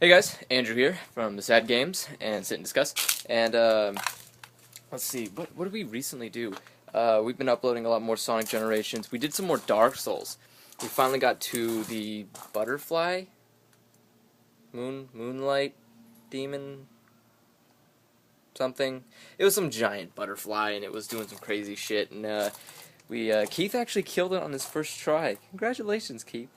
Hey guys, Andrew here from the Sad Games and Sit and Discuss. And let's see, what did we recently do? We've been uploading a lot more Sonic Generations. We did some more Dark Souls. We finally got to the butterfly, moonlight demon, something. It was some giant butterfly, and it was doing some crazy shit. And Keith actually killed it on his first try. Congratulations, Keith.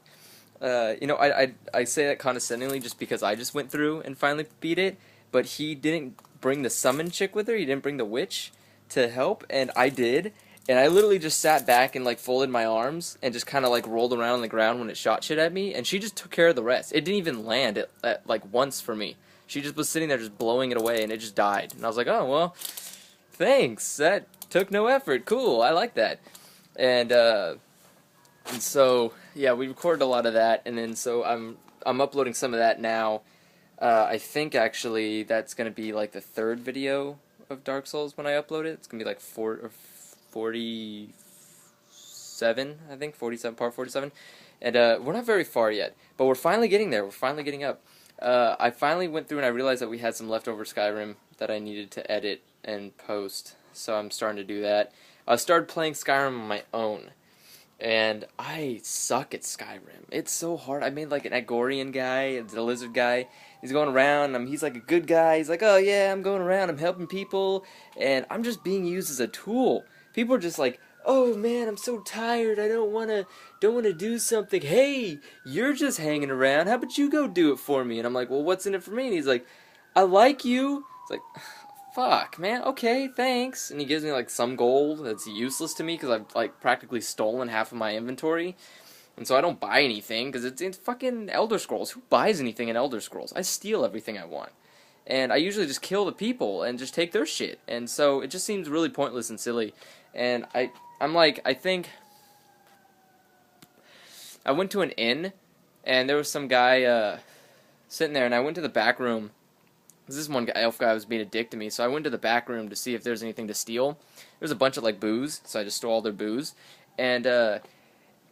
I say that condescendingly just because I just went through and finally beat it, but he didn't bring the summon chick with her. He didn't bring the witch to help, and I did. And I literally just sat back and like folded my arms and just kind of like rolled around on the ground when it shot shit at me, and she just took care of the rest. It didn't even land at like once for me. She just was sitting there just blowing it away, and it just died. And I was like, oh well, thanks. That took no effort. Cool. I like that. And so, yeah, we recorded a lot of that, and then so I'm uploading some of that now. I think actually that's gonna be like the third video of Dark Souls when I upload it. It's gonna be like 47, I think, 47, part 47. And we're not very far yet, but we're finally getting there. We're finally getting up. I finally went through and I realized that we had some leftover Skyrim that I needed to edit and post, so I'm starting to do that. I started playing Skyrim on my own. And I suck at Skyrim. It's so hard. I made like an Agorian guy, the lizard guy. He's going around. He's like a good guy. He's like, oh yeah, I'm going around. I'm helping people, and I'm just being used as a tool. People are just like, oh man, I'm so tired. I don't wanna do something. Hey, you're just hanging around. How about you go do it for me? And I'm like, well, what's in it for me? And he's like, I like you. It's like, fuck, man, okay, thanks. And he gives me, like, some gold that's useless to me because I've, like, practically stolen half of my inventory. And so I don't buy anything because it's fucking Elder Scrolls. Who buys anything in Elder Scrolls? I steal everything I want. And I usually just kill the people and just take their shit. And so it just seems really pointless and silly. And I'm like, I think I went to an inn and there was some guy sitting there, and I went to the back room. This one elf guy was being a dick to me, so I went to the back room to see if there's anything to steal. There was a bunch of like booze, so I just stole all their booze. And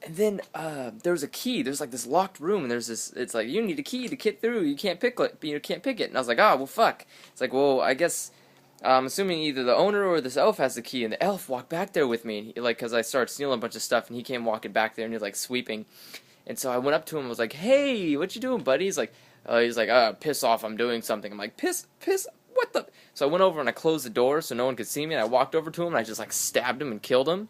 then there was a key. There's like this locked room, and there's this. It's like you need a key to get through. You can't pick it. You can't pick it. And I was like, oh well, fuck. It's like, well, I guess I'm assuming either the owner or this elf has the key. And the elf walked back there with me, and like because I started stealing a bunch of stuff, and he came walking back there, and he was like sweeping. And so I went up to him and was like, hey, what you doing, buddy? He's like, piss off, I'm doing something. I'm like, piss, what the? So I went over and I closed the door so no one could see me, and I walked over to him and I just like stabbed him and killed him.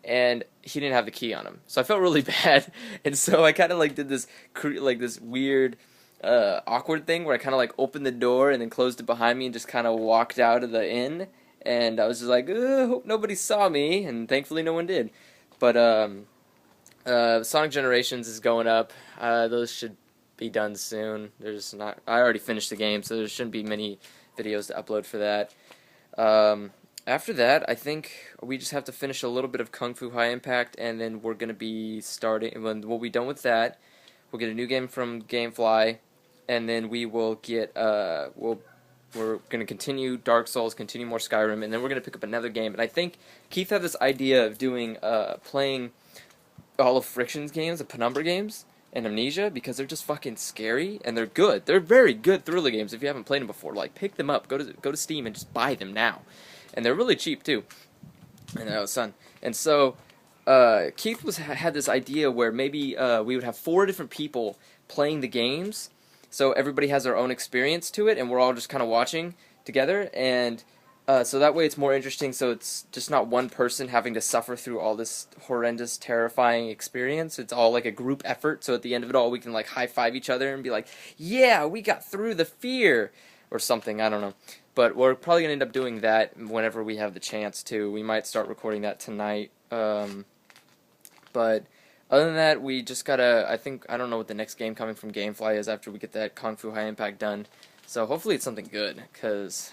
And he didn't have the key on him. So I felt really bad. And so I kind of like did this weird awkward thing where I kind of like opened the door and then closed it behind me and just kind of walked out of the inn. And I was just like, hope nobody saw me, and thankfully no one did. But Sonic Generations is going up. Those should be done soon. There's not. I already finished the game, so there shouldn't be many videos to upload for that. After that, I think we just have to finish a little bit of Kung Fu High Impact, and then we're gonna be starting. When we'll be done with that, we'll get a new game from GameFly, and then we will get. We're gonna continue Dark Souls, continue more Skyrim, and then we're gonna pick up another game. And I think Keith had this idea of doing playing all of Friction's games, the Penumbra games, and Amnesia, because they're just fucking scary, and they're good. They're very good thriller games if you haven't played them before. Like, pick them up, go to Steam and just buy them now. And they're really cheap, too. And that was fun. And so, Keith had this idea where maybe we would have 4 different people playing the games, so everybody has their own experience to it, and we're all just kind of watching together, and so that way it's more interesting, so it's just not one person having to suffer through all this horrendous, terrifying experience. It's all like a group effort, so at the end of it all we can like high-five each other and be like, yeah, we got through the fear, or something, I don't know. But we're probably going to end up doing that whenever we have the chance to. We might start recording that tonight. But other than that, we just gotta, I don't know what the next game coming from GameFly is after we get that Kung Fu High Impact done. So hopefully it's something good, because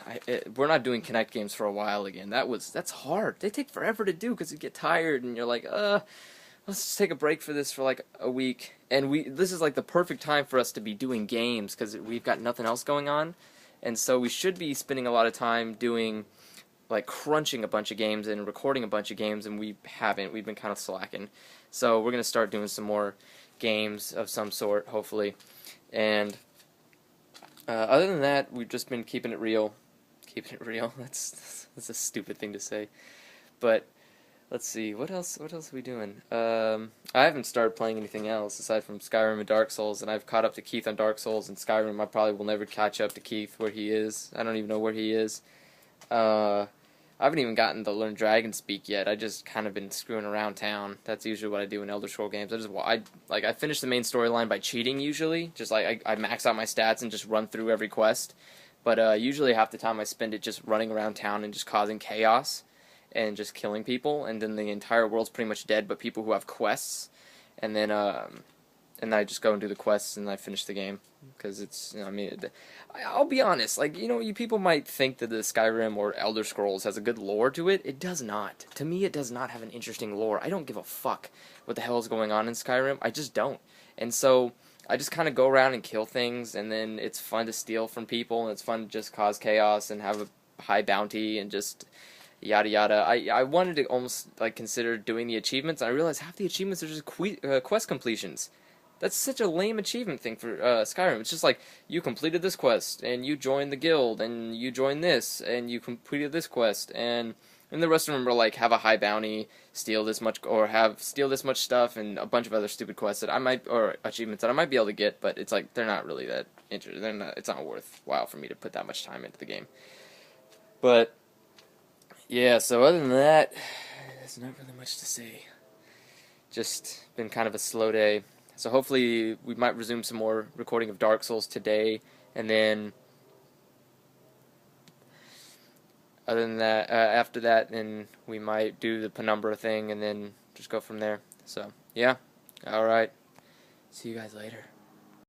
we're not doing Kinect games for a while again. That's hard. They take forever to do because you get tired and you're like, let's just take a break for this for like a week. And this is like the perfect time for us to be doing games because we've got nothing else going on. And so we should be spending a lot of time doing, like, crunching a bunch of games and recording a bunch of games, and we haven't. We've been kind of slacking. So we're going to start doing some more games of some sort, hopefully. And Other than that, we've just been keeping it real. Keeping it real. That's a stupid thing to say. But let's see, what else? What else are we doing? I haven't started playing anything else aside from Skyrim and Dark Souls, and I've caught up to Keith on Dark Souls and Skyrim. I probably will never catch up to Keith where he is. I don't even know where he is. I haven't even gotten to learn Dragon Speak yet. I just kind of been screwing around town. That's usually what I do in Elder Scroll games. I finish the main storyline by cheating usually. Just like I max out my stats and just run through every quest. But usually half the time I spend it just running around town and just causing chaos and just killing people, and then the entire world's pretty much dead but people who have quests. And I just go and do the quests and I finish the game because it's, I mean, I'll be honest, like, you people might think that the Skyrim or Elder Scrolls has a good lore to it. It does not. To me, it does not have an interesting lore. I don't give a fuck what the hell is going on in Skyrim. I just don't. And so I just kind of go around and kill things, and then it's fun to steal from people, and it's fun to just cause chaos and have a high bounty and just yada yada. I wanted to almost like consider doing the achievements, and I realized half the achievements are just quest completions. That's such a lame achievement thing for Skyrim. It's just like, you completed this quest, and you joined the guild, and you joined this, and you completed this quest, and the rest of them are like, have a high bounty, steal this much, or steal this much stuff, and a bunch of other stupid quests that or achievements that I might be able to get, but it's like, they're not really that interesting. It's not worthwhile for me to put that much time into the game. But yeah, so other than that, there's not really much to say. Just been kind of a slow day. So hopefully we might resume some more recording of Dark Souls today, and then other than that, after that, then we might do the Penumbra thing, and then just go from there. So yeah, all right. See you guys later.